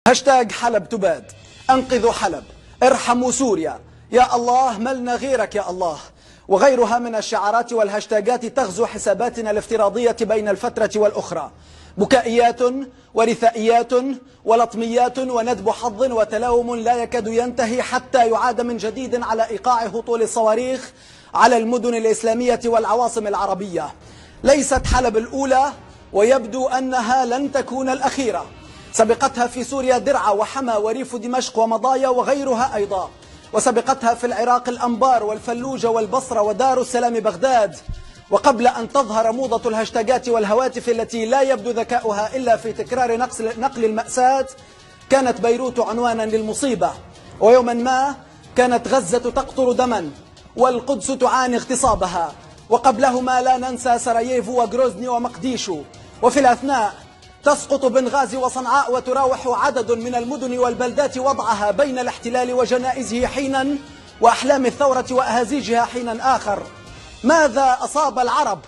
هاشتاج حلب تباد، أنقذوا حلب، ارحموا سوريا، يا الله ملنا غيرك يا الله، وغيرها من الشعارات والهاشتاجات تغزو حساباتنا الافتراضية بين الفترة والأخرى، بكائيات ورثائيات ولطميات وندب حظ وتلاوم لا يكاد ينتهي حتى يعاد من جديد على إيقاع هطول الصواريخ على المدن الإسلامية والعواصم العربية. ليست حلب الأولى ويبدو أنها لن تكون الأخيرة. سبقتها في سوريا درعا وحما وريف دمشق ومضايا وغيرها أيضا، وسبقتها في العراق الأنبار والفلوجة والبصرة ودار السلام بغداد. وقبل أن تظهر موضة الهاشتاجات والهواتف التي لا يبدو ذكاؤها إلا في تكرار نقل المأساة، كانت بيروت عنوانا للمصيبة، ويوما ما كانت غزة تقطر دما والقدس تعاني اغتصابها، وقبلهما لا ننسى سراييفو وغروزني ومقديشو، وفي الأثناء تسقط بنغازي وصنعاء، وتراوح عدد من المدن والبلدات وضعها بين الاحتلال وجنائزه حينا وأحلام الثورة وأهازيجها حينا آخر. ماذا أصاب العرب؟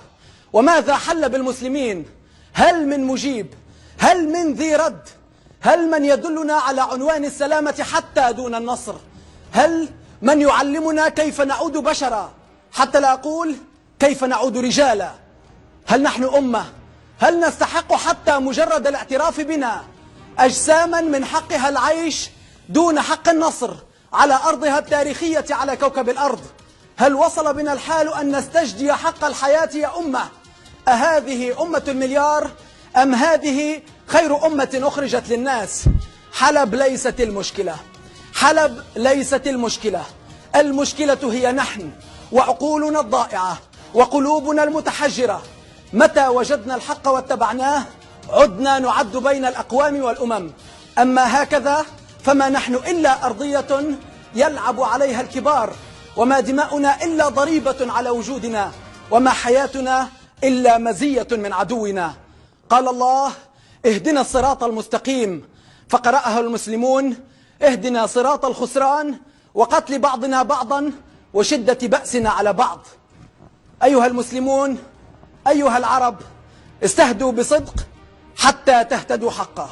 وماذا حل بالمسلمين؟ هل من مجيب؟ هل من ذي رد؟ هل من يدلنا على عنوان السلامة حتى دون النصر؟ هل من يعلمنا كيف نعود بشرا حتى لا أقول كيف نعود رجالا؟ هل نحن أمة؟ هل نستحق حتى مجرد الاعتراف بنا أجساما من حقها العيش دون حق النصر على أرضها التاريخية على كوكب الأرض؟ هل وصل بنا الحال أن نستجدي حق الحياة يا أمة؟ أهذه أمة المليار أم هذه خير أمة أخرجت للناس؟ حلب ليست المشكلة، حلب ليست المشكلة، المشكلة هي نحن وعقولنا الضائعة وقلوبنا المتحجرة. متى وجدنا الحق واتبعناه عدنا نعد بين الأقوام والأمم، أما هكذا فما نحن إلا أرضية يلعب عليها الكبار، وما دماؤنا إلا ضريبة على وجودنا، وما حياتنا إلا مزية من عدونا. قال الله: اهدنا الصراط المستقيم، فقرأها المسلمون: اهدنا صراط الخسران وقتل بعضنا بعضا وشدة بأسنا على بعض. أيها المسلمون، أيها العرب، استهدوا بصدق حتى تهتدوا حقا.